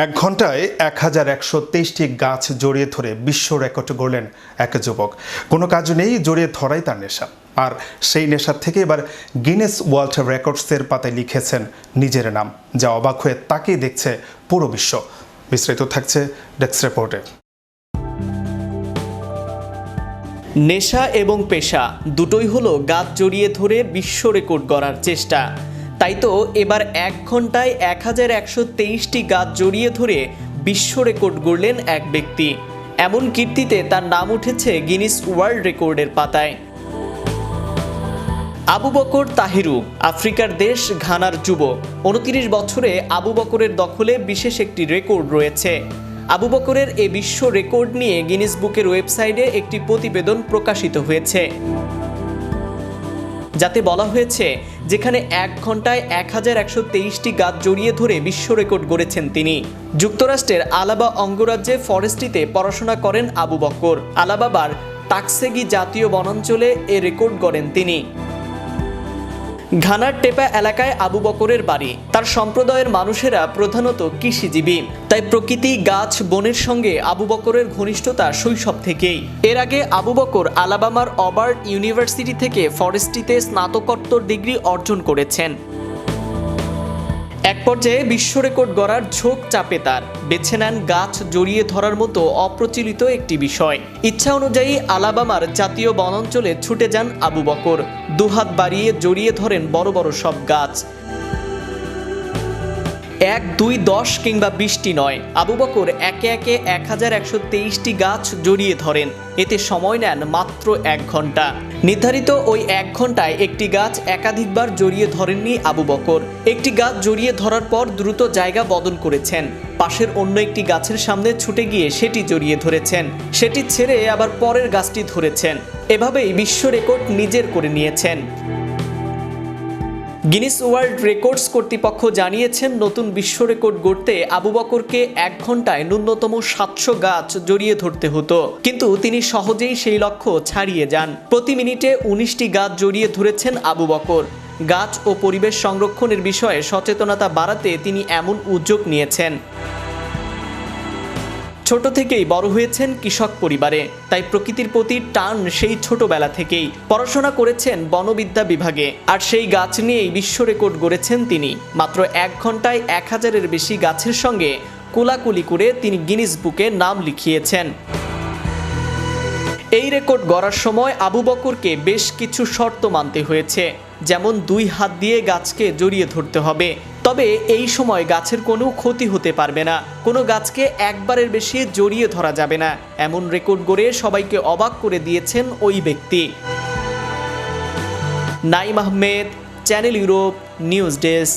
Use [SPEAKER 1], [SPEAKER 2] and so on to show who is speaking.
[SPEAKER 1] এক ঘন্টায় 1123টি গাছ জড়িয়ে ধরে বিশ্ব রেকর্ড গড়লেন এক যুবক। কোনো কাজ নেই, জড়িয়ে ধরাই তার নেশা। আর সেই নেশার থেকে এবার গিনেস ওয়ার্ল্ড রেকর্ডসের পাতায় লিখেছেন নিজের নাম, যা অবাক হয়ে তাকিয়ে দেখছে পুরো বিশ্ব। বিস্তারিত থাকছে ডেস্ক রিপোর্টে।
[SPEAKER 2] নেশা এবং পেশা দুটোই হলো গাছ জড়িয়ে ধরে বিশ্ব রেকর্ড গড়ার চেষ্টা। তাই তো এবার এক ঘন্টায় 1123টি গাছ জড়িয়ে ধরে বিশ্ব রেকর্ড গড়লেন এক ব্যক্তি। এমন কীর্তিতে তার নাম উঠেছে গিনেস ওয়ার্ল্ড রেকর্ডের পাতায়। আবু বকর তাহিরু আফ্রিকার দেশ ঘানার যুবক। 29 বছরে আবু বকরের দখলে বিশেষ একটি রেকর্ড রয়েছে। আবু বকরের এই বিশ্ব রেকর্ড নিয়ে গিনেস বুকের ওয়েবসাইটে একটি প্রতিবেদন প্রকাশিত হয়েছে, যাতে বলা হয়েছে যেখানে এক ঘন্টায় 1123টি গাছ জড়িয়ে ধরে বিশ্ব রেকর্ড গড়েছেন তিনি। যুক্তরাষ্ট্রের আলাবা অঙ্গরাজ্যে ফরেস্ট্রিতে পড়াশোনা করেন আবু বকর। আলাবাবার টাকসেগি জাতীয় বনাঞ্চলে এ রেকর্ড গড়েন তিনি। ঘানার টেপা এলাকায় আবু বকরের বাড়ি। তার সম্প্রদায়ের মানুষেরা প্রধানত কৃষিজীবী, তাই প্রকৃতি, গাছ, বনের সঙ্গে আবু বকরের ঘনিষ্ঠতা শৈশব থেকেই। এর আগে আবু বকর আলাবামার অবার্ন ইউনিভার্সিটি থেকে ফরেস্ট্রিতে স্নাতকোত্তর ডিগ্রি অর্জন করেছেন। এক পর্যায়ে বিশ্ব রেকর্ড গড়ার ঝোঁক চাপে তার। বেছে নেন গাছ জড়িয়ে ধরার মতো অপ্রচলিত একটি বিষয়। ইচ্ছা অনুযায়ী আলাবামার জাতীয় বনাঞ্চলে ছুটে যান আবু বকর। দুহাত বাড়িয়ে জড়িয়ে ধরেন বড় বড় সব গাছ। 1, 2, 10 কিংবা 20টি নয়, আবু বকর একে একে 1123টি গাছ জড়িয়ে ধরেন। এতে সময় নেন মাত্র 1 ঘন্টা। নির্ধারিত ওই 1 ঘন্টায় একটি গাছ একাধিকবার জড়িয়ে ধরেননি আবু বকর। একটি গাছ জড়িয়ে ধরার পর দ্রুত জায়গা বদল করেছেন। পাশের অন্য একটি গাছের সামনে ছুটে গিয়ে সেটি জড়িয়ে ধরেছেন, সেটি ছেড়ে আবার পরের গাছটি ধরেছেন। এভাবেই বিশ্ব রেকর্ড নিজের করে নিয়েছেন। গিনেস ওয়ার্ল্ড রেকর্ডস কর্তৃপক্ষ জানিয়েছেন, নতুন বিশ্ব রেকর্ড গড়তে আবু বকরকে 1 ঘন্টায় ন্যূনতম 700 গাছ জড়িয়ে ধরতে হতো, কিন্তু তিনি সহজেই সেই লক্ষ্য ছাড়িয়ে যান। প্রতি মিনিটে 19টি গাছ জড়িয়ে ধরেছেন আবু বকর। গাছ ও পরিবেশ সংরক্ষণের বিষয়ে সচেতনতা বাড়াতে তিনি এমন উদ্যোগ নিয়েছেন। ছোট থেকেই বড় হয়েছেন কৃষক পরিবারে, তাই প্রকৃতির প্রতি টান সেই ছোটবেলা থেকেই। পড়াশোনা করেছেন বনবিদ্যা বিভাগে, আর সেই গাছ নিয়েই বিশ্ব রেকর্ড গড়েছেন তিনি। মাত্র 1 ঘন্টায় 1000-এর বেশি গাছের সঙ্গে কোলাকুলি করে তিনি গিনেস বুকে নাম লিখিয়েছেন। এই রেকর্ড গড়ার সময় আবু বকরকে বেশ কিছু শর্ত মানতে হয়েছে, যেমন 2 হাত দিয়ে গাছকে জড়িয়ে ধরতে হবে। তবে এই সময় গাছের কোনো ক্ষতি হতে পারবে না, কোনো গাছকে একবারের বেশি জড়িয়ে ধরা যাবে না। এমন রেকর্ড গড়ে সবাইকে অবাক করে দিয়েছেন ওই ব্যক্তি। Naim Ahmed, channel Europe, news desk.